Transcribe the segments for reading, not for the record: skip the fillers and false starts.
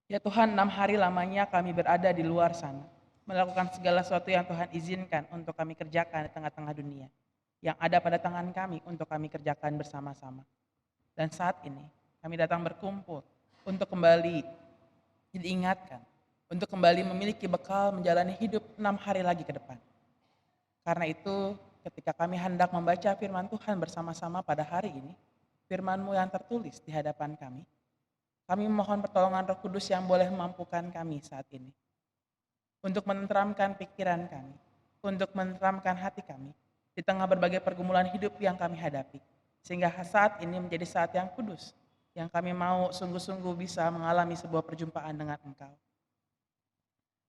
Ya Tuhan, 6 hari lamanya kami berada di luar sana, melakukan segala sesuatu yang Tuhan izinkan untuk kami kerjakan di tengah-tengah dunia, yang ada pada tangan kami untuk kami kerjakan bersama-sama. Dan saat ini, kami datang berkumpul untuk kembali diingatkan, untuk kembali memiliki bekal menjalani hidup 6 hari lagi ke depan. Karena itu, ketika kami hendak membaca firman Tuhan bersama-sama pada hari ini, firman-Mu yang tertulis di hadapan kami memohon pertolongan Roh Kudus yang boleh memampukan kami saat ini untuk menenteramkan pikiran kami, untuk menenteramkan hati kami di tengah berbagai pergumulan hidup yang kami hadapi, sehingga saat ini menjadi saat yang kudus, yang kami mau sungguh-sungguh bisa mengalami sebuah perjumpaan dengan Engkau.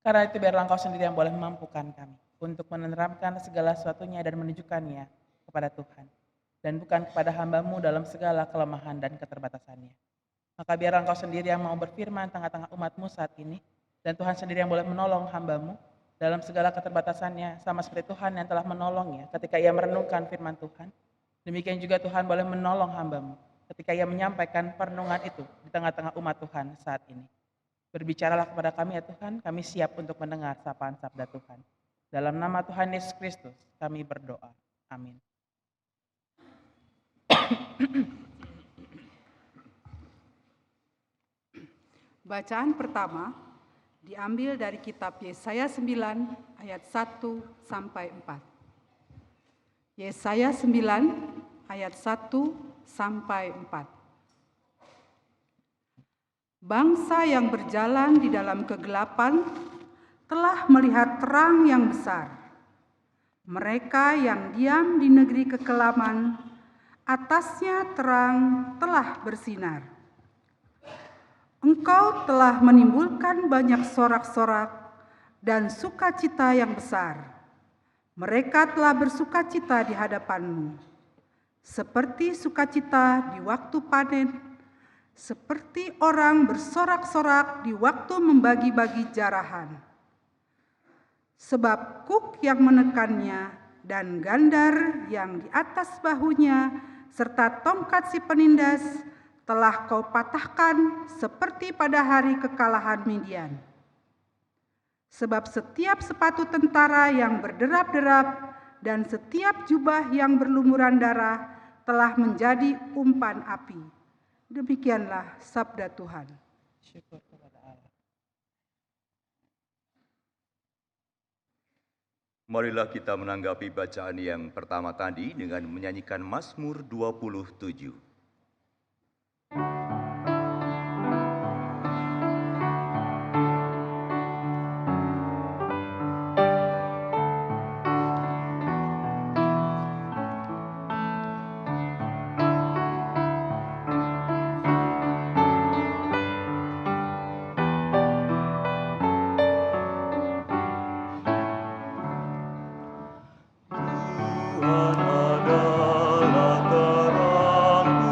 Karena itu biarlah Engkau sendiri yang boleh memampukan kami untuk menerapkan segala sesuatunya dan menunjukkannya kepada Tuhan, dan bukan kepada hamba-Mu dalam segala kelemahan dan keterbatasannya. Maka biarlah Engkau sendiri yang mau berfirman tengah-tengah umat-Mu saat ini, dan Tuhan sendiri yang boleh menolong hamba-Mu dalam segala keterbatasannya, sama seperti Tuhan yang telah menolongnya ketika ia merenungkan firman Tuhan. Demikian juga Tuhan boleh menolong hamba-Mu ketika ia menyampaikan perenungan itu di tengah-tengah umat Tuhan saat ini. Berbicaralah kepada kami ya Tuhan, kami siap untuk mendengar sapaan sabda Tuhan. Dalam nama Tuhan Yesus Kristus, kami berdoa. Amin. Bacaan pertama diambil dari kitab Yesaya 9 ayat 1 sampai 4. Yesaya 9 ayat 1 sampai 4. Bangsa yang berjalan di dalam kegelapan telah melihat terang yang besar. Mereka yang diam di negeri kekelaman, atasnya terang telah bersinar. Engkau telah menimbulkan banyak sorak-sorak dan sukacita yang besar. Mereka telah bersukacita di hadapan-Mu, seperti sukacita di waktu panen, seperti orang bersorak-sorak di waktu membagi-bagi jarahan. Sebab kuk yang menekannya dan gandar yang di atas bahunya serta tongkat si penindas telah Kau patahkan seperti pada hari kekalahan Midian. Sebab setiap sepatu tentara yang berderap-derap dan setiap jubah yang berlumuran darah telah menjadi umpan api. Demikianlah sabda Tuhan. Syukur kepada Allah. Marilah kita menanggapi bacaan yang pertama tadi dengan menyanyikan Mazmur 27. Tuhan adalah terangku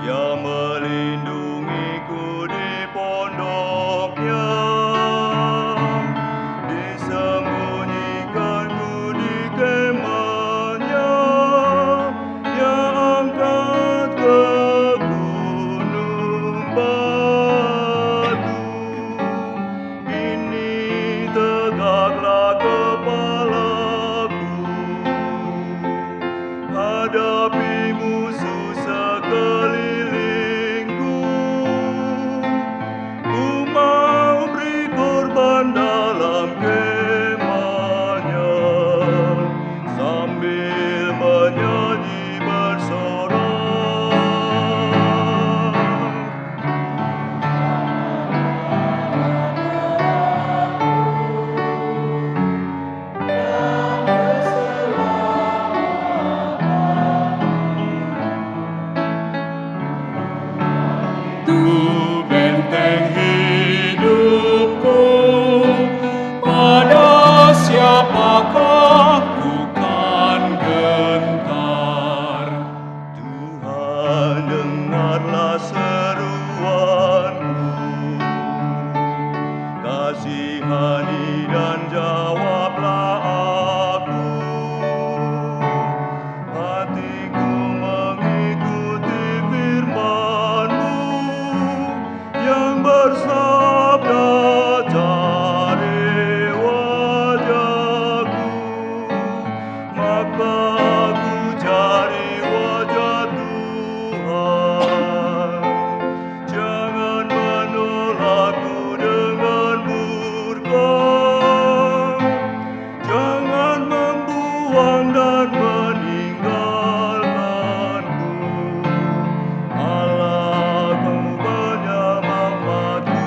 yang melindungiku di pondoknya, disembunyikanku di kemahnya, yang angkat ke gunung batu. Ini tegaklah kepalaku, hadapi musuh sekelilingku. Ku mau beri korban dalam kemahnya, sambil menyanyi bersorak. Tuh benteng hidupku, pada siapakah ku kan gentar? Tuhan, dengarlah seruanku, kasihani dan jawablah aku. Hatiku mengikuti firman-Mu yang bersabda, cari wajah-Ku, maka aku cari wajah Tuhan. Jangan menolakku dengan murka, jangan membuang dan meninggalkanku. Allah, Kau penyelamatku.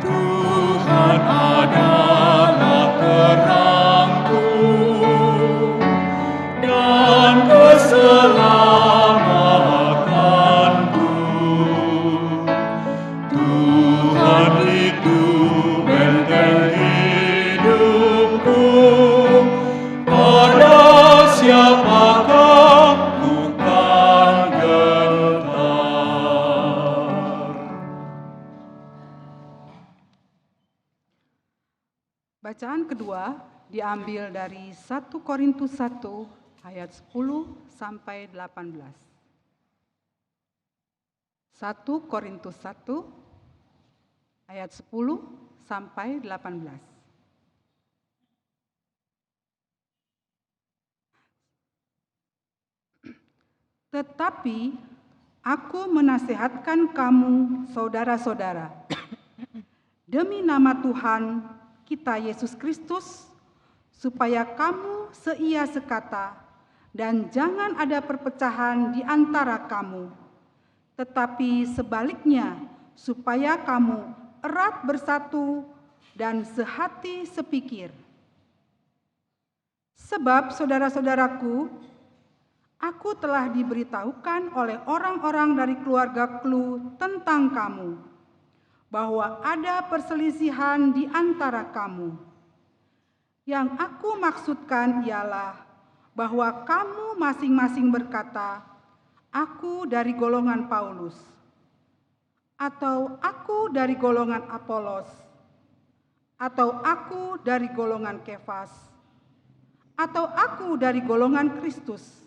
Tuhan adalah terangku dan keselamatanku. Tuhan itu benteng hidupku, pada siapakah ku kan gentar? Bacaan kedua diambil dari 1 Korintus 1 ayat 10 sampai 18. 1 Korintus 1 ayat 10 sampai 18. Tetapi aku menasihatkan kamu, saudara-saudara, demi nama Tuhan kita Yesus Kristus, supaya kamu seia sekata dan jangan ada perpecahan di antara kamu, tetapi sebaliknya supaya kamu erat bersatu dan sehati sepikir. Sebab saudara-saudaraku, aku telah diberitahukan oleh orang-orang dari keluarga Klu tentang kamu, bahwa ada perselisihan di antara kamu. Yang aku maksudkan ialah bahwa kamu masing-masing berkata, aku dari golongan Paulus, atau aku dari golongan Apolos, atau aku dari golongan Kefas, atau aku dari golongan Kristus.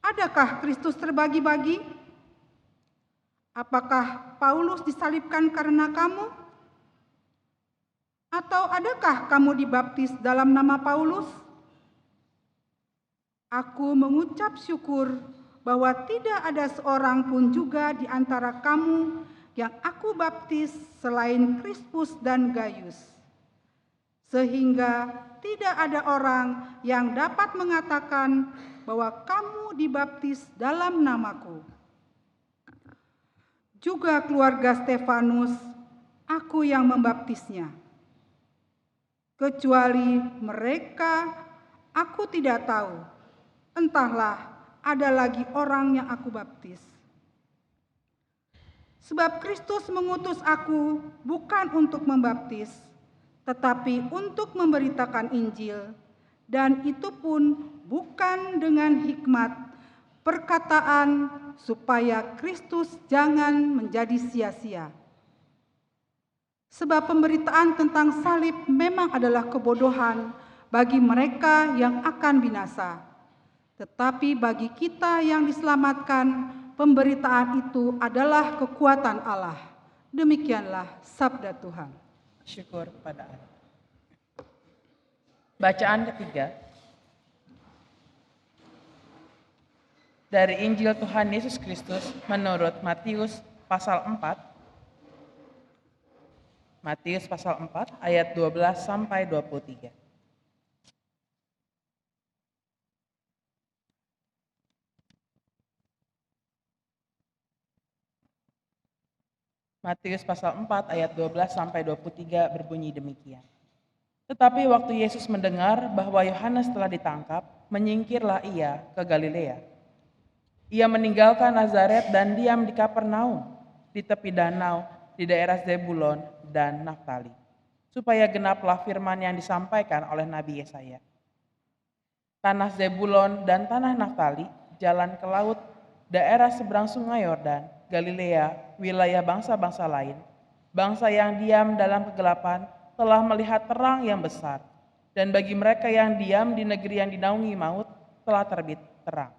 Adakah Kristus terbagi-bagi? Apakah Paulus disalibkan karena kamu? Atau adakah kamu dibaptis dalam nama Paulus? Aku mengucap syukur bahwa tidak ada seorang pun juga di antara kamu yang aku baptis selain Krispus dan Gaius, sehingga tidak ada orang yang dapat mengatakan bahwa kamu dibaptis dalam namaku. Juga keluarga Stefanus, aku yang membaptisnya. Kecuali mereka, aku tidak tahu. Entahlah, ada lagi orang yang aku baptis. Sebab Kristus mengutus aku bukan untuk membaptis, tetapi untuk memberitakan Injil, dan itu pun bukan dengan hikmat, perkataan supaya Kristus jangan menjadi sia-sia. Sebab pemberitaan tentang salib memang adalah kebodohan bagi mereka yang akan binasa. Tetapi bagi kita yang diselamatkan, pemberitaan itu adalah kekuatan Allah. Demikianlah sabda Tuhan. Syukur kepada Allah. Bacaan ketiga dari Injil Tuhan Yesus Kristus menurut Matius pasal 4. Matius pasal 4 ayat 12 sampai 23. Matius pasal 4 ayat 12 sampai 23 berbunyi demikian. Tetapi waktu Yesus mendengar bahwa Yohanes telah ditangkap, menyingkirlah ia ke Galilea. Ia meninggalkan Nazaret dan diam di Kapernaum, di tepi danau, di daerah Zebulon dan Naftali, supaya genaplah firman yang disampaikan oleh Nabi Yesaya. Tanah Zebulon dan tanah Naftali, jalan ke laut, daerah seberang sungai Yordan, Galilea, wilayah bangsa-bangsa lain, bangsa yang diam dalam kegelapan telah melihat terang yang besar, dan bagi mereka yang diam di negeri yang dinaungi maut telah terbit terang.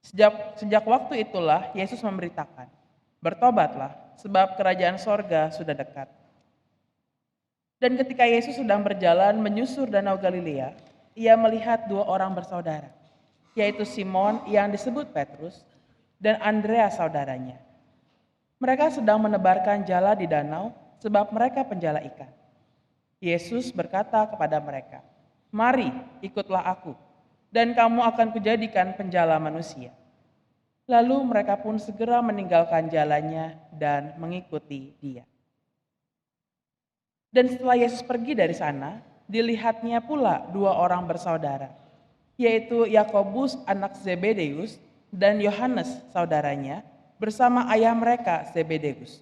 Sejak waktu itulah Yesus memberitakan, bertobatlah, sebab kerajaan sorga sudah dekat. Dan ketika Yesus sedang berjalan menyusur danau Galilea, ia melihat dua orang bersaudara, yaitu Simon yang disebut Petrus dan Andreas saudaranya. Mereka sedang menebarkan jala di danau sebab mereka penjala ikan. Yesus berkata kepada mereka, "Mari, ikutlah aku, dan kamu akan kujadikan penjala manusia." Lalu mereka pun segera meninggalkan jalannya dan mengikuti dia. Dan setelah Yesus pergi dari sana, dilihatnya pula dua orang bersaudara, yaitu Yakobus anak Zebedeus dan Yohanes saudaranya bersama ayah mereka Zebedeus.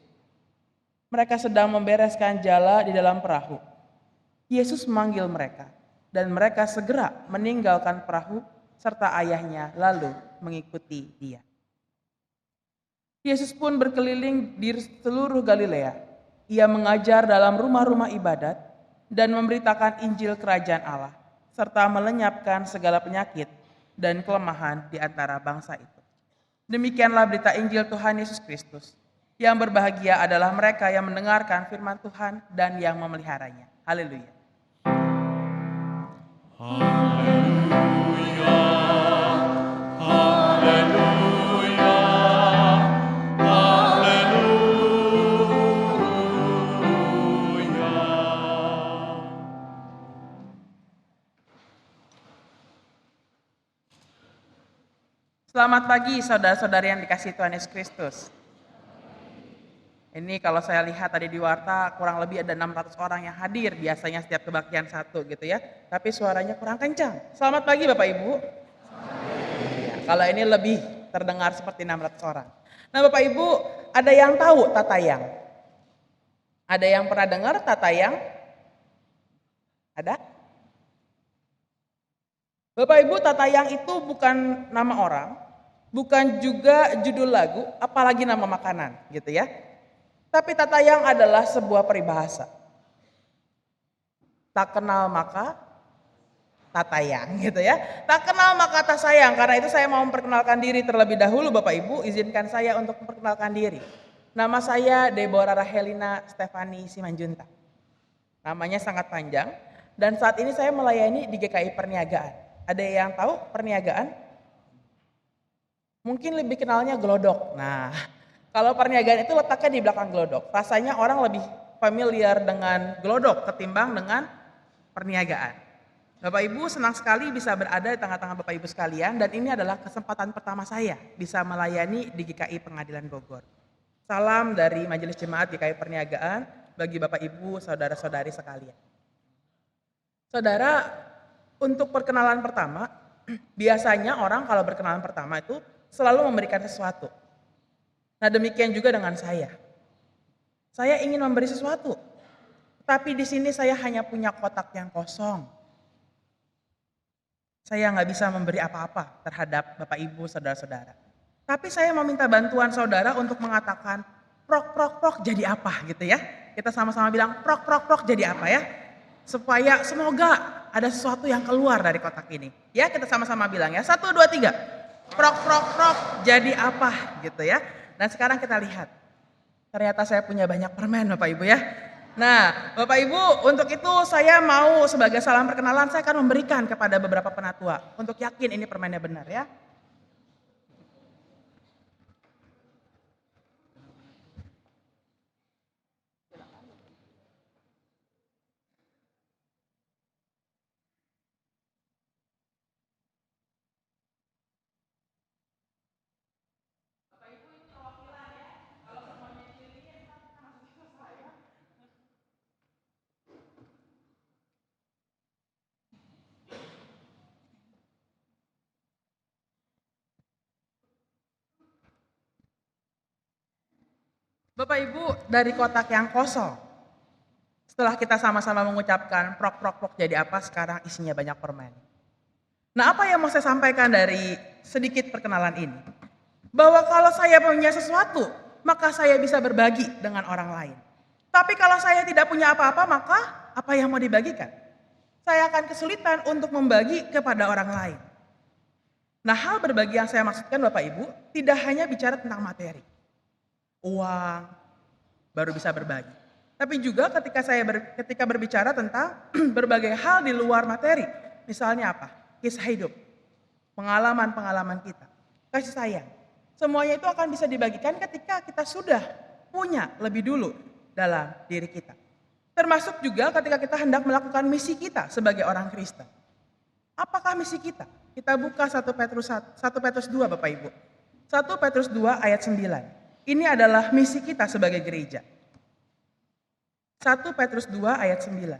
Mereka sedang membereskan jala di dalam perahu. Yesus memanggil mereka, dan mereka segera meninggalkan perahu serta ayahnya lalu mengikuti dia. Yesus pun berkeliling di seluruh Galilea. Ia mengajar dalam rumah-rumah ibadat dan memberitakan Injil Kerajaan Allah, serta melenyapkan segala penyakit dan kelemahan di antara bangsa itu. Demikianlah berita Injil Tuhan Yesus Kristus. Yang berbahagia adalah mereka yang mendengarkan firman Tuhan dan yang memeliharanya. Haleluya. Haleluya, haleluya, haleluya. Selamat pagi saudara-saudari yang dikasihi Tuhan Yesus Kristus. Ini kalau saya lihat tadi di warta kurang lebih ada 600 orang yang hadir biasanya setiap kebaktian satu gitu ya. Tapi suaranya kurang kencang. Selamat pagi Bapak Ibu. Ya, kalau ini lebih terdengar seperti 600 orang. Nah Bapak Ibu, ada yang tahu tatayang? Ada yang pernah dengar tatayang? Ada? Bapak Ibu, tatayang itu bukan nama orang, bukan juga judul lagu, apalagi nama makanan gitu ya. Tapi tatayang adalah sebuah peribahasa. Tak kenal maka tatayang gitu ya. Tak kenal maka tak sayang. Karena itu saya mau memperkenalkan diri terlebih dahulu Bapak Ibu. Izinkan saya untuk memperkenalkan diri. Nama saya Deborah Rahelina Stefani Simanjuntak. Namanya sangat panjang. Dan saat ini saya melayani di GKI Perniagaan. Ada yang tahu perniagaan? Mungkin lebih kenalnya gelodok. Nah, kalau perniagaan itu letaknya di belakang gelodok. Rasanya orang lebih familiar dengan gelodok ketimbang dengan perniagaan. Bapak Ibu senang sekali bisa berada di tengah-tengah Bapak Ibu sekalian dan ini adalah kesempatan pertama saya bisa melayani di GKI Pengadilan Bogor. Salam dari Majelis Jemaat GKI Perniagaan bagi Bapak Ibu, saudara-saudari sekalian. Saudara, untuk perkenalan pertama, biasanya orang kalau berkenalan pertama itu selalu memberikan sesuatu. Nah demikian juga dengan saya. Saya ingin memberi sesuatu, tapi di sini saya hanya punya kotak yang kosong. Saya nggak bisa memberi apa-apa terhadap Bapak Ibu, saudara-saudara. Tapi saya mau minta bantuan saudara untuk mengatakan, prok, prok, prok jadi apa gitu ya. Kita sama-sama bilang, prok, prok, prok jadi apa ya. Supaya semoga ada sesuatu yang keluar dari kotak ini. Ya, kita sama-sama bilang ya. 1, 2, 3. Prok, prok, prok jadi apa gitu ya. Dan sekarang kita lihat. Ternyata saya punya banyak permen Bapak Ibu ya. Nah, Bapak Ibu, untuk itu saya mau sebagai salam perkenalan saya akan memberikan kepada beberapa penatua untuk yakin ini permennya benar ya. Bapak Ibu, dari kotak yang kosong, setelah kita sama-sama mengucapkan prok prok prok jadi apa, sekarang isinya banyak permen. Nah, apa yang mau saya sampaikan dari sedikit perkenalan ini? Bahwa kalau saya punya sesuatu, maka saya bisa berbagi dengan orang lain. Tapi kalau saya tidak punya apa-apa, maka apa yang mau dibagikan? Saya akan kesulitan untuk membagi kepada orang lain. Nah, hal berbagi yang saya maksudkan Bapak Ibu, tidak hanya bicara tentang materi. Uang, baru bisa berbagi. Tapi juga ketika berbicara tentang berbagai hal di luar materi. Misalnya apa? Kisah hidup, pengalaman-pengalaman kita, kasih sayang. Semuanya itu akan bisa dibagikan ketika kita sudah punya lebih dulu dalam diri kita. Termasuk juga ketika kita hendak melakukan misi kita sebagai orang Kristen. Apakah misi kita? Kita buka 1 Petrus 2 Bapak Ibu. 1 Petrus 2 ayat 9. Ini adalah misi kita sebagai gereja. 1 Petrus 2 ayat 9.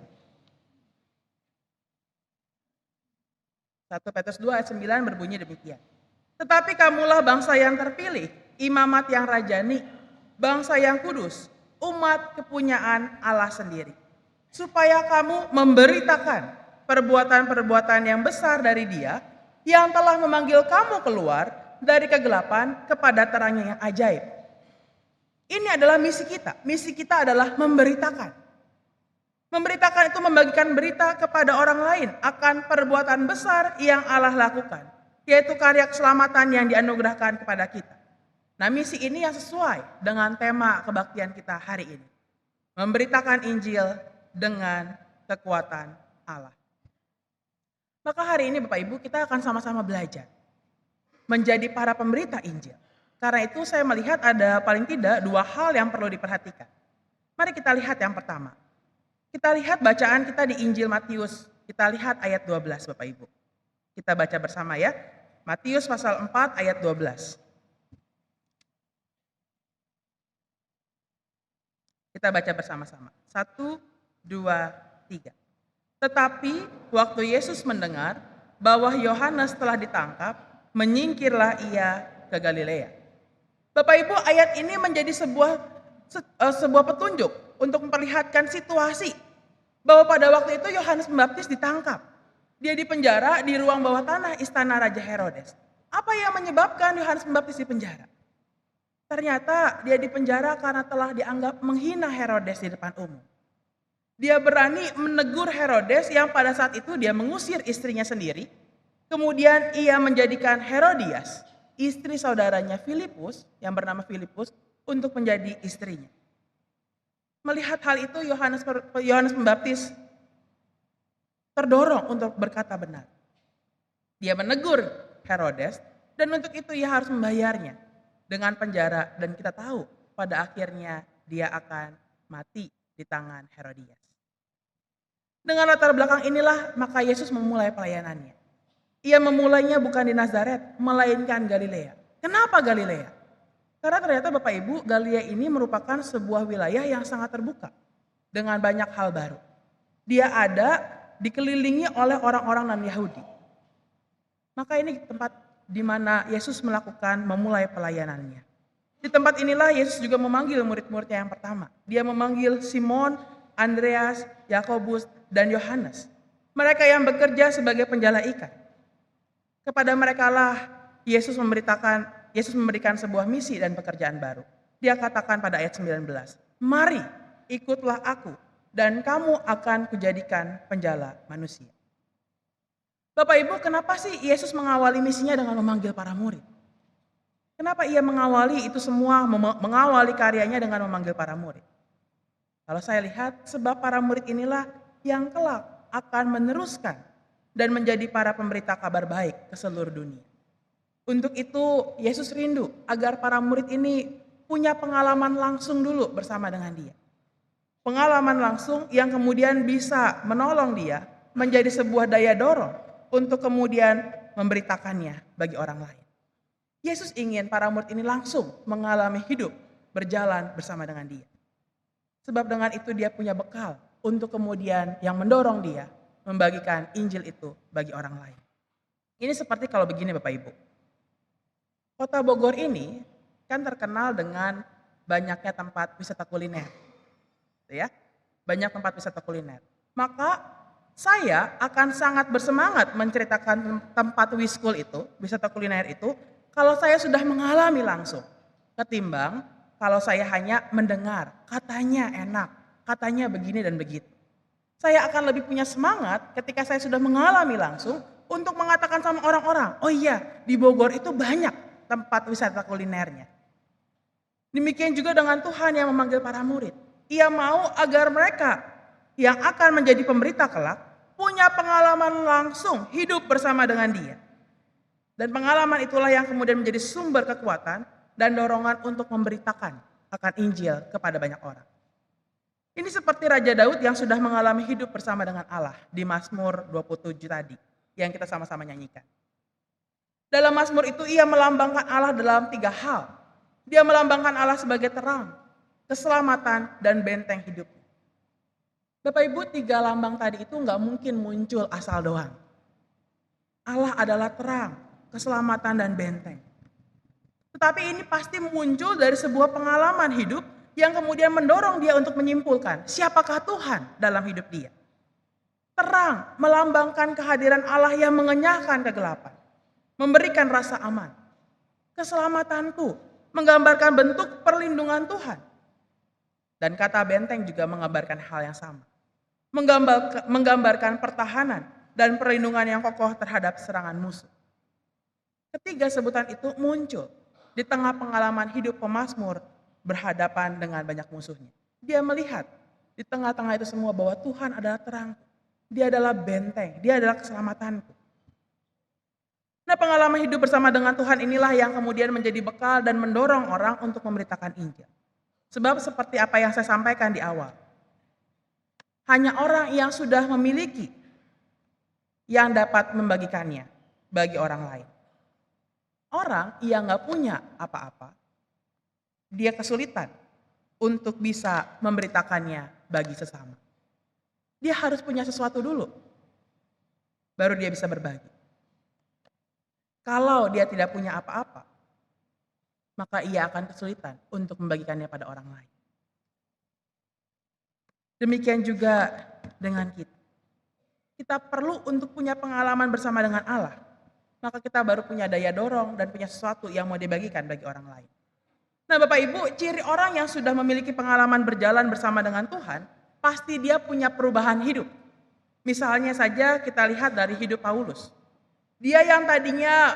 1 Petrus 2 ayat 9 berbunyi demikian. Tetapi kamulah bangsa yang terpilih, imamat yang rajani, bangsa yang kudus, umat kepunyaan Allah sendiri. Supaya kamu memberitakan perbuatan-perbuatan yang besar dari Dia yang telah memanggil kamu keluar dari kegelapan kepada terangnya yang ajaib. Ini adalah misi kita. Misi kita adalah memberitakan. Memberitakan itu membagikan berita kepada orang lain akan perbuatan besar yang Allah lakukan, yaitu karya keselamatan yang dianugerahkan kepada kita. Nah, misi ini yang sesuai dengan tema kebaktian kita hari ini. Memberitakan Injil dengan kekuatan Allah. Maka hari ini Bapak Ibu kita akan sama-sama belajar menjadi para pemberita Injil. Karena itu saya melihat ada paling tidak 2 hal yang perlu diperhatikan. Mari kita lihat yang pertama. Kita lihat bacaan kita di Injil Matius. Kita lihat ayat 12 Bapak Ibu. Kita baca bersama ya. Matius pasal 4 ayat 12. Kita baca bersama-sama. 1, 2, 3. Tetapi waktu Yesus mendengar bahwa Yohanes telah ditangkap, menyingkirlah ia ke Galilea. Bapak Ibu, ayat ini menjadi sebuah petunjuk untuk memperlihatkan situasi bahwa pada waktu itu Yohanes Pembaptis ditangkap. Dia dipenjara di ruang bawah tanah istana Raja Herodes. Apa yang menyebabkan Yohanes Pembaptis dipenjara? Ternyata dia dipenjara karena telah dianggap menghina Herodes di depan umum. Dia berani menegur Herodes yang pada saat itu dia mengusir istrinya sendiri. Kemudian ia menjadikan Herodias, istri saudaranya Filipus, yang bernama Filipus, untuk menjadi istrinya. Melihat hal itu Yohanes Pembaptis terdorong untuk berkata benar. Dia menegur Herodes dan untuk itu ia harus membayarnya dengan penjara, dan kita tahu pada akhirnya dia akan mati di tangan Herodias. Dengan latar belakang inilah maka Yesus memulai pelayanannya. Ia memulainya bukan di Nazaret, melainkan Galilea. Kenapa Galilea? Karena ternyata Bapak Ibu, Galilea ini merupakan sebuah wilayah yang sangat terbuka dengan banyak hal baru. Dia ada dikelilingi oleh orang-orang non-Yahudi. Maka ini tempat di mana Yesus memulai pelayanannya. Di tempat inilah Yesus juga memanggil murid-muridnya yang pertama. Dia memanggil Simon, Andreas, Yakobus, dan Yohanes. Mereka yang bekerja sebagai penjala ikan. Kepada merekalah Yesus memberikan sebuah misi dan pekerjaan baru. Dia katakan pada ayat 19, "Mari, ikutlah aku, dan kamu akan kujadikan penjala manusia." Bapak Ibu, kenapa sih Yesus mengawali misinya dengan memanggil para murid? Kenapa ia mengawali itu semua, mengawali karyanya dengan memanggil para murid? Kalau saya lihat, sebab para murid inilah yang kelak akan meneruskan dan menjadi para pemberita kabar baik ke seluruh dunia. Untuk itu, Yesus rindu agar para murid ini punya pengalaman langsung dulu bersama dengan Dia. Pengalaman langsung yang kemudian bisa menolong dia menjadi sebuah daya dorong untuk kemudian memberitakannya bagi orang lain. Yesus ingin para murid ini langsung mengalami hidup berjalan bersama dengan Dia. Sebab dengan itu dia punya bekal untuk kemudian yang mendorong dia membagikan Injil itu bagi orang lain. Ini seperti kalau begini Bapak Ibu. Kota Bogor ini kan terkenal dengan banyaknya tempat wisata kuliner. Ya, banyak tempat wisata kuliner. Maka saya akan sangat bersemangat menceritakan tempat wiskul itu, wisata kuliner itu, kalau saya sudah mengalami langsung. Ketimbang kalau saya hanya mendengar, katanya enak, katanya begini dan begitu. Saya akan lebih punya semangat ketika saya sudah mengalami langsung untuk mengatakan sama orang-orang, oh iya, di Bogor itu banyak tempat wisata kulinernya. Demikian juga dengan Tuhan yang memanggil para murid. Ia mau agar mereka yang akan menjadi pemberita kelak punya pengalaman langsung hidup bersama dengan Dia. Dan pengalaman itulah yang kemudian menjadi sumber kekuatan dan dorongan untuk memberitakan akan Injil kepada banyak orang. Ini seperti Raja Daud yang sudah mengalami hidup bersama dengan Allah di Mazmur 27 tadi yang kita sama-sama nyanyikan. Dalam Mazmur itu ia melambangkan Allah dalam 3 hal. Dia melambangkan Allah sebagai terang, keselamatan, dan benteng hidup. Bapak Ibu, 3 lambang tadi itu nggak mungkin muncul asal doang. Allah adalah terang, keselamatan, dan benteng. Tetapi ini pasti muncul dari sebuah pengalaman hidup yang kemudian mendorong dia untuk menyimpulkan siapakah Tuhan dalam hidup dia. Terang melambangkan kehadiran Allah yang mengenyahkan kegelapan, memberikan rasa aman. Keselamatanku menggambarkan bentuk perlindungan Tuhan. Dan kata benteng juga menggambarkan hal yang sama. Menggambarkan pertahanan dan perlindungan yang kokoh terhadap serangan musuh. Ketiga sebutan itu muncul di tengah pengalaman hidup pemazmur berhadapan dengan banyak musuhnya. Dia melihat di tengah-tengah itu semua bahwa Tuhan adalah terang. Dia adalah benteng, dia adalah keselamatanku. Nah, pengalaman hidup bersama dengan Tuhan inilah yang kemudian menjadi bekal dan mendorong orang untuk memberitakan Injil. Sebab seperti apa yang saya sampaikan di awal. Hanya orang yang sudah memiliki yang dapat membagikannya bagi orang lain. Orang yang gak punya apa-apa, dia kesulitan untuk bisa memberitakannya bagi sesama. Dia harus punya sesuatu dulu, baru dia bisa berbagi. Kalau dia tidak punya apa-apa, maka ia akan kesulitan untuk membagikannya pada orang lain. Demikian juga dengan kita. Kita perlu untuk punya pengalaman bersama dengan Allah. Maka kita baru punya daya dorong dan punya sesuatu yang mau dibagikan bagi orang lain. Nah Bapak Ibu, ciri orang yang sudah memiliki pengalaman berjalan bersama dengan Tuhan, pasti dia punya perubahan hidup. Misalnya saja kita lihat dari hidup Paulus. Dia yang tadinya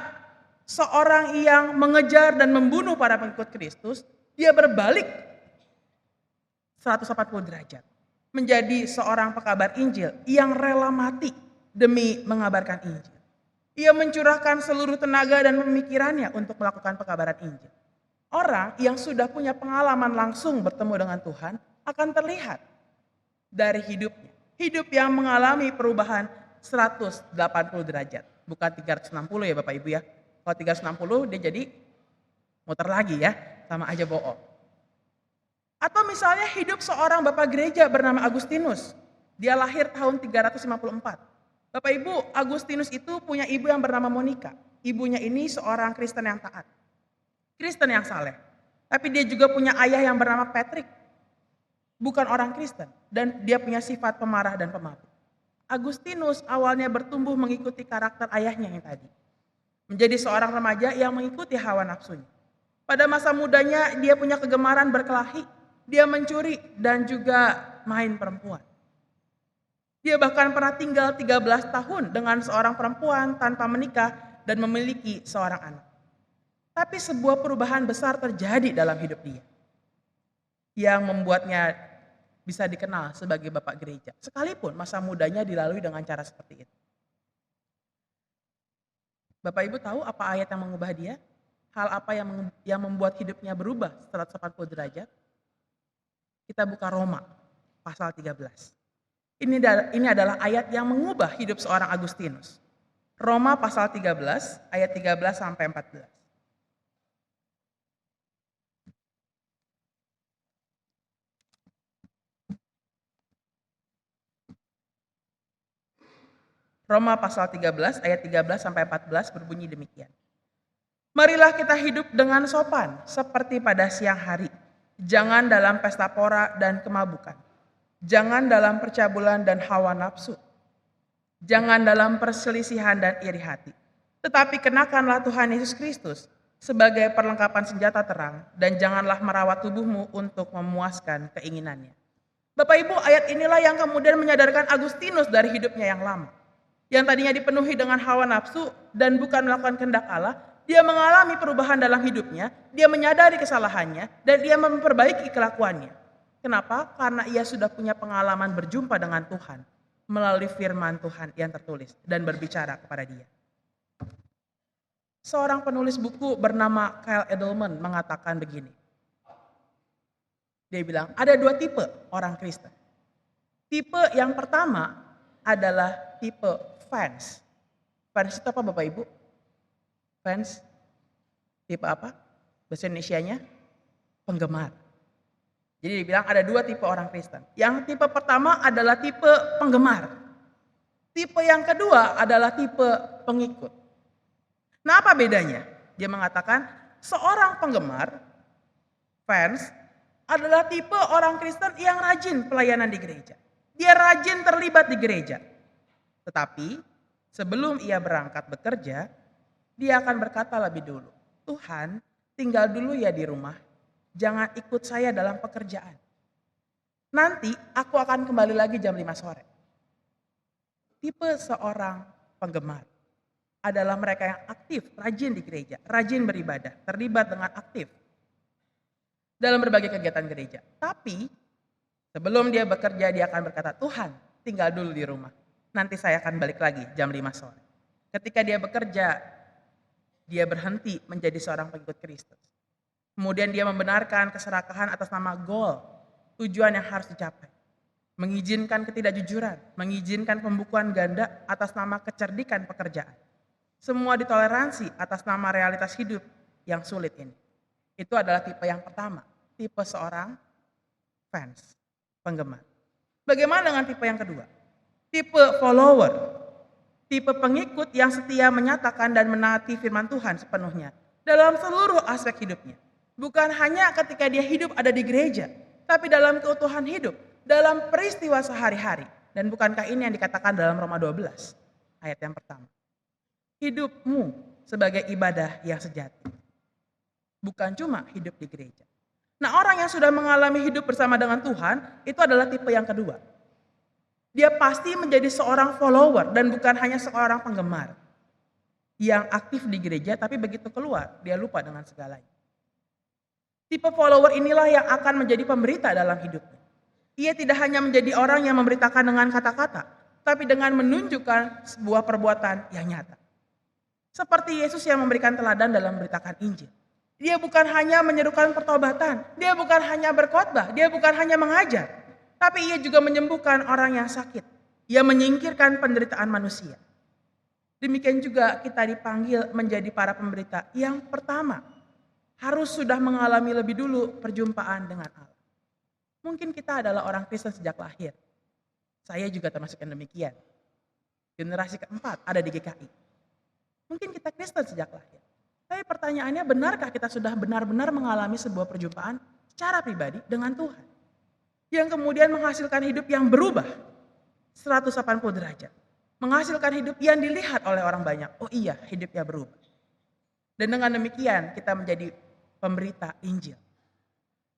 seorang yang mengejar dan membunuh para pengikut Kristus, dia berbalik 140 derajat. Menjadi seorang pekabar Injil yang rela mati demi mengabarkan Injil. Ia mencurahkan seluruh tenaga dan pemikirannya untuk melakukan pekabaran Injil. Orang yang sudah punya pengalaman langsung bertemu dengan Tuhan akan terlihat dari hidupnya. Hidup yang mengalami perubahan 180 derajat. Bukan 360 ya Bapak Ibu ya. Kalau 360 dia jadi muter lagi ya. Sama aja bohong. Atau misalnya hidup seorang Bapak gereja bernama Agustinus. Dia lahir tahun 354. Bapak Ibu, Agustinus itu punya ibu yang bernama Monica. Ibunya ini seorang Kristen yang taat. Kristen yang saleh. Tapi dia juga punya ayah yang bernama Patrick. Bukan orang Kristen. Dan dia punya sifat pemarah dan pemabuk. Agustinus awalnya bertumbuh mengikuti karakter ayahnya yang tadi. menjadi seorang remaja yang mengikuti hawa nafsunya. Pada masa mudanya dia punya kegemaran berkelahi, dia mencuri dan juga main perempuan. Dia bahkan pernah tinggal 13 tahun dengan seorang perempuan tanpa menikah dan memiliki seorang anak. Tapi sebuah perubahan besar terjadi dalam hidup dia yang membuatnya bisa dikenal sebagai bapak gereja. Sekalipun masa mudanya dilalui dengan cara seperti itu. Bapak Ibu tahu apa ayat yang mengubah dia? Hal apa yang membuat hidupnya berubah 180 derajat? Kita buka Roma pasal 13. Ini adalah ayat yang mengubah hidup seorang Agustinus. Roma pasal 13 ayat 13 sampai 14. Roma pasal 13 ayat 13 sampai 14 berbunyi demikian. Marilah kita hidup dengan sopan seperti pada siang hari. Jangan dalam pesta pora dan kemabukan. Jangan dalam percabulan dan hawa nafsu. Jangan dalam perselisihan dan iri hati. Tetapi kenakanlah Tuhan Yesus Kristus sebagai perlengkapan senjata terang dan janganlah merawat tubuhmu untuk memuaskan keinginannya. Bapak Ibu, ayat inilah yang kemudian menyadarkan Agustinus dari hidupnya yang lama. Yang tadinya dipenuhi dengan hawa nafsu dan bukan melakukan kehendak Allah, dia mengalami perubahan dalam hidupnya, dia menyadari kesalahannya, dan dia memperbaiki kelakuannya. Kenapa? Karena ia sudah punya pengalaman berjumpa dengan Tuhan melalui firman Tuhan yang tertulis dan berbicara kepada dia. Seorang penulis buku bernama Kyle Edelman mengatakan begini. Dia bilang, ada dua tipe orang Kristen. Tipe yang pertama adalah tipe fans. Fans itu apa Bapak Ibu? Fans, tipe apa? Bahasa Indonesianya, penggemar. Jadi dibilang ada dua tipe orang Kristen. Yang tipe pertama adalah tipe penggemar. Tipe yang kedua adalah tipe pengikut. Nah apa bedanya? Dia mengatakan seorang penggemar, fans, adalah tipe orang Kristen yang rajin pelayanan di gereja. Dia rajin terlibat di gereja. Tetapi sebelum ia berangkat bekerja, dia akan berkata lebih dulu, Tuhan tinggal dulu ya di rumah, jangan ikut saya dalam pekerjaan. Nanti aku akan kembali lagi jam 5 sore. Tipe seorang penggemar adalah mereka yang aktif, rajin di gereja, rajin beribadah, terlibat dengan aktif dalam berbagai kegiatan gereja. Tapi sebelum dia bekerja, dia akan berkata, Tuhan tinggal dulu di rumah, nanti saya akan balik lagi jam 5 sore. Ketika dia bekerja, dia berhenti menjadi seorang pengikut Kristus. Kemudian dia membenarkan keserakahan atas nama goal, tujuan yang harus dicapai. Mengizinkan ketidakjujuran, mengizinkan pembukuan ganda atas nama kecerdikan pekerjaan. Semua ditoleransi atas nama realitas hidup yang sulit ini. Itu adalah tipe yang pertama, tipe seorang fans, penggemar. Bagaimana dengan tipe yang kedua? Tipe follower. Tipe pengikut yang setia menyatakan dan menaati firman Tuhan sepenuhnya dalam seluruh aspek hidupnya. Bukan hanya ketika dia hidup ada di gereja, tapi dalam keutuhan hidup, dalam peristiwa sehari-hari. Dan bukankah ini yang dikatakan dalam Roma 12 ayat yang pertama. Hidupmu sebagai ibadah yang sejati. Bukan cuma hidup di gereja. Nah orang yang sudah mengalami hidup bersama dengan Tuhan, itu adalah tipe yang kedua. Dia pasti menjadi seorang follower dan bukan hanya seorang penggemar yang aktif di gereja, tapi begitu keluar dia lupa dengan segalanya. Tipe follower inilah yang akan menjadi pemberita dalam hidupnya. Ia tidak hanya menjadi orang yang memberitakan dengan kata-kata, tapi dengan menunjukkan sebuah perbuatan yang nyata. Seperti Yesus yang memberikan teladan dalam memberitakan Injil. Dia bukan hanya menyerukan pertobatan, dia bukan hanya berkhotbah, dia bukan hanya mengajar. Tapi ia juga menyembuhkan orang yang sakit. Ia menyingkirkan penderitaan manusia. Demikian juga kita dipanggil menjadi para pemberita yang pertama. Harus sudah mengalami lebih dulu perjumpaan dengan Allah. Mungkin kita adalah orang Kristen sejak lahir. Saya juga termasuk yang demikian. Generasi keempat ada di GKI. Mungkin kita Kristen sejak lahir. Tapi pertanyaannya, benarkah kita sudah benar-benar mengalami sebuah perjumpaan secara pribadi dengan Tuhan? Yang kemudian menghasilkan hidup yang berubah 180 derajat. Menghasilkan hidup yang dilihat oleh orang banyak. Oh iya, hidupnya berubah. Dan dengan demikian kita menjadi pemberita Injil.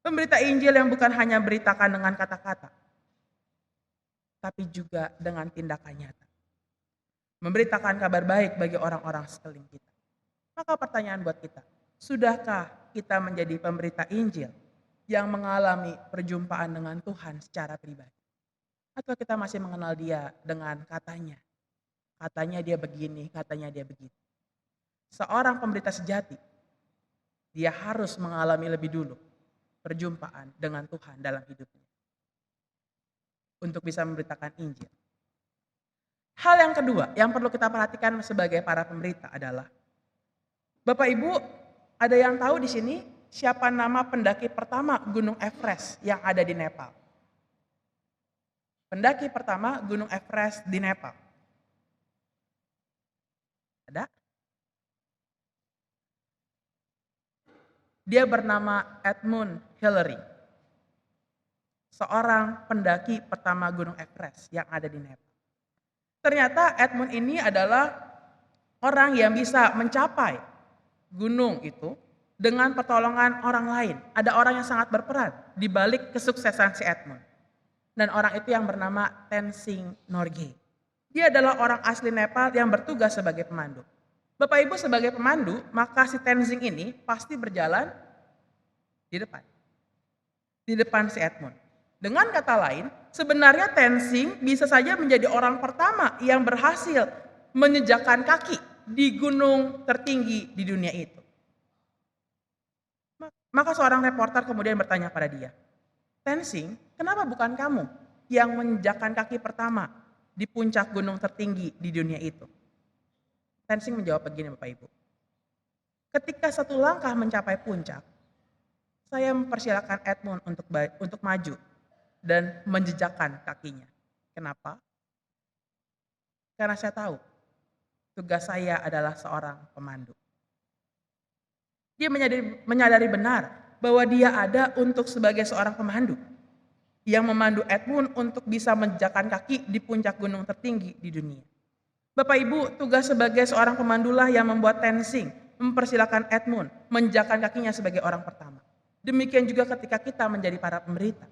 Pemberita Injil yang bukan hanya beritakan dengan kata-kata, tapi juga dengan tindakan nyata. Memberitakan kabar baik bagi orang-orang sekeliling kita. Maka pertanyaan buat kita, sudahkah kita menjadi pemberita Injil yang mengalami perjumpaan dengan Tuhan secara pribadi? Atau kita masih mengenal dia dengan katanya? Katanya dia begini, katanya dia begitu. Seorang pemberita sejati, dia harus mengalami lebih dulu perjumpaan dengan Tuhan dalam hidupnya untuk bisa memberitakan Injil. Hal yang kedua yang perlu kita perhatikan sebagai para pemberita adalah, Bapak Ibu, ada yang tahu di sini siapa nama pendaki pertama Gunung Everest yang ada di Nepal? Pendaki pertama Gunung Everest di Nepal. Ada? Dia bernama Edmund Hillary. Seorang pendaki pertama Gunung Everest yang ada di Nepal. Ternyata Edmund ini adalah orang yang bisa mencapai gunung itu dengan pertolongan orang lain. Ada orang yang sangat berperan di balik kesuksesan si Edmund. Dan orang itu yang bernama Tenzing Norgay. Dia adalah orang asli Nepal yang bertugas sebagai pemandu. Bapak Ibu sebagai pemandu, maka si Tenzing ini pasti berjalan di depan. Di depan si Edmund. Dengan kata lain, sebenarnya Tenzing bisa saja menjadi orang pertama yang berhasil menjejakkan kaki di gunung tertinggi di dunia itu. Maka seorang reporter kemudian bertanya pada dia, Tenzing, kenapa bukan kamu yang menjejakkan kaki pertama di puncak gunung tertinggi di dunia itu? Tenzing menjawab begini Bapak Ibu. Ketika satu langkah mencapai puncak, saya mempersilahkan Edmund untuk maju dan menjejakkan kakinya. Kenapa? Karena saya tahu tugas saya adalah seorang pemandu. Dia menyadari benar bahwa dia ada untuk sebagai seorang pemandu yang memandu Edmund untuk bisa menjejakkan kaki di puncak gunung tertinggi di dunia. Bapak Ibu, tugas sebagai seorang pemandulah yang membuat Tenzing mempersilahkan Edmund menjejakkan kakinya sebagai orang pertama. Demikian juga ketika kita menjadi para pemberita.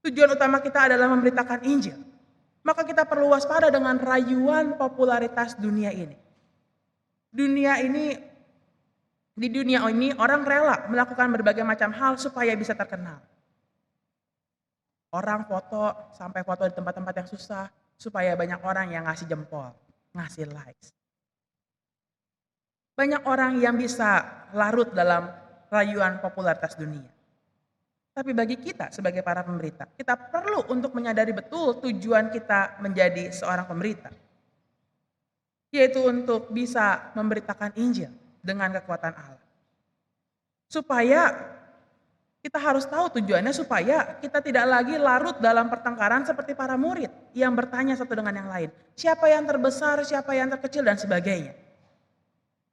Tujuan utama kita adalah memberitakan Injil. Maka kita perlu waspada dengan rayuan popularitas dunia ini. Di dunia ini orang rela melakukan berbagai macam hal supaya bisa terkenal. Orang sampai foto di tempat-tempat yang susah supaya banyak orang yang ngasih jempol, ngasih likes. Banyak orang yang bisa larut dalam rayuan popularitas dunia. Tapi bagi kita sebagai para pemberita, kita perlu untuk menyadari betul tujuan kita menjadi seorang pemberita. Yaitu untuk bisa memberitakan Injil dengan kekuatan Allah. Supaya kita harus tahu tujuannya supaya kita tidak lagi larut dalam pertengkaran seperti para murid yang bertanya satu dengan yang lain. Siapa yang terbesar, siapa yang terkecil dan sebagainya.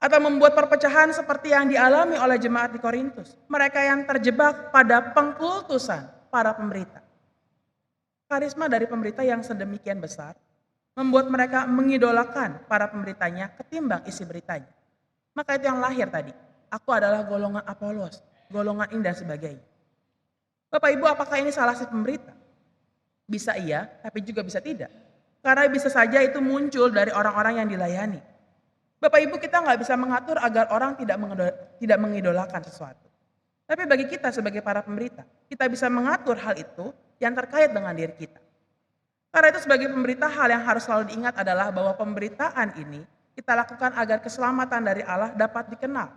Atau membuat perpecahan seperti yang dialami oleh jemaat di Korintus. Mereka yang terjebak pada pengkultusan para pemberita. Karisma dari pemberita yang sedemikian besar membuat mereka mengidolakan para pemberitanya ketimbang isi beritanya. Maka itu yang lahir tadi. Aku adalah golongan Apolos, golongan ini dan sebagainya. Bapak Ibu, apakah ini salah si pemberita? Bisa iya, tapi juga bisa tidak. Karena bisa saja itu muncul dari orang-orang yang dilayani. Bapak Ibu, kita nggak bisa mengatur agar orang tidak mengidolakan sesuatu. Tapi bagi kita sebagai para pemberita, kita bisa mengatur hal itu yang terkait dengan diri kita. Karena itu sebagai pemberita hal yang harus selalu diingat adalah bahwa pemberitaan ini kita lakukan agar keselamatan dari Allah dapat dikenal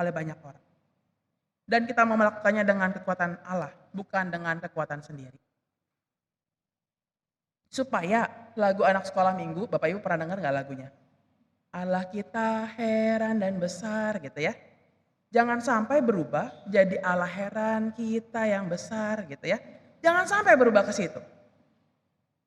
oleh banyak orang. Dan kita mau melakukannya dengan kekuatan Allah, bukan dengan kekuatan sendiri. Supaya lagu anak sekolah minggu, Bapak Ibu pernah dengar gak lagunya? Allah kita heran dan besar gitu ya. Jangan sampai berubah jadi Allah heran kita yang besar gitu ya. Jangan sampai berubah ke situ.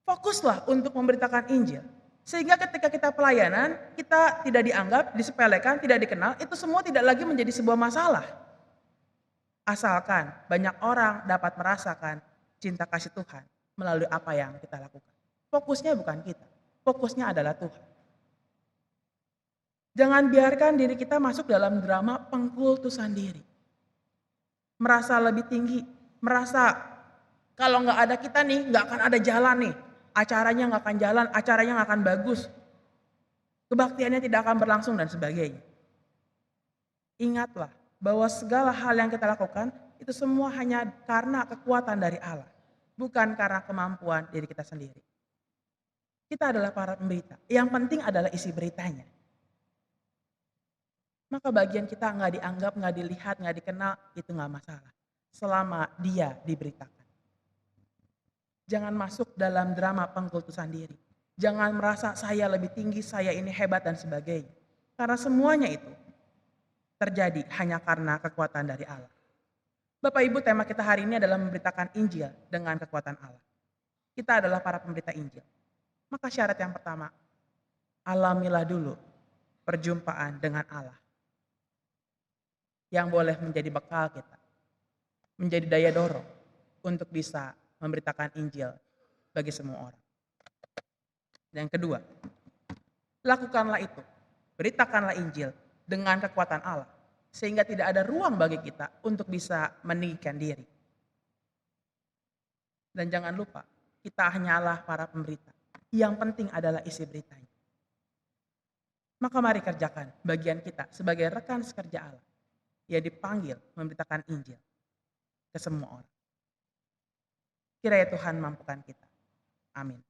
Fokuslah untuk memberitakan Injil. Sehingga ketika kita pelayanan, kita tidak dianggap, disepelekan, tidak dikenal, itu semua tidak lagi menjadi sebuah masalah. Asalkan banyak orang dapat merasakan cinta kasih Tuhan melalui apa yang kita lakukan. Fokusnya bukan kita, fokusnya adalah Tuhan. Jangan biarkan diri kita masuk dalam drama pengkultusan diri. Merasa lebih tinggi, merasa kalau nggak ada kita nih, nggak akan ada jalan nih. Acaranya nggak akan jalan, acaranya nggak akan bagus. Kebaktiannya tidak akan berlangsung dan sebagainya. Ingatlah bahwa segala hal yang kita lakukan itu semua hanya karena kekuatan dari Allah. Bukan karena kemampuan diri kita sendiri. Kita adalah para pemberita. Yang penting adalah isi beritanya. Maka bagian kita nggak dianggap, nggak dilihat, nggak dikenal, itu nggak masalah. Selama dia diberitakan. Jangan masuk dalam drama pengkultusan diri. Jangan merasa saya lebih tinggi, saya ini hebat dan sebagainya. Karena semuanya itu terjadi hanya karena kekuatan dari Allah. Bapak Ibu, tema kita hari ini adalah memberitakan Injil dengan kekuatan Allah. Kita adalah para pemberita Injil. Maka syarat yang pertama, alamilah dulu perjumpaan dengan Allah. Yang boleh menjadi bekal kita. Menjadi daya dorong untuk bisa memberitakan Injil bagi semua orang. Yang kedua, lakukanlah itu. Beritakanlah Injil dengan kekuatan Allah. Sehingga tidak ada ruang bagi kita untuk bisa meninggikan diri. Dan jangan lupa, kita hanyalah para pemberita. Yang penting adalah isi beritanya. Maka mari kerjakan bagian kita sebagai rekan sekerja Allah. Ia dipanggil memberitakan Injil ke semua orang. Kiranya Tuhan mampukan kita. Amin.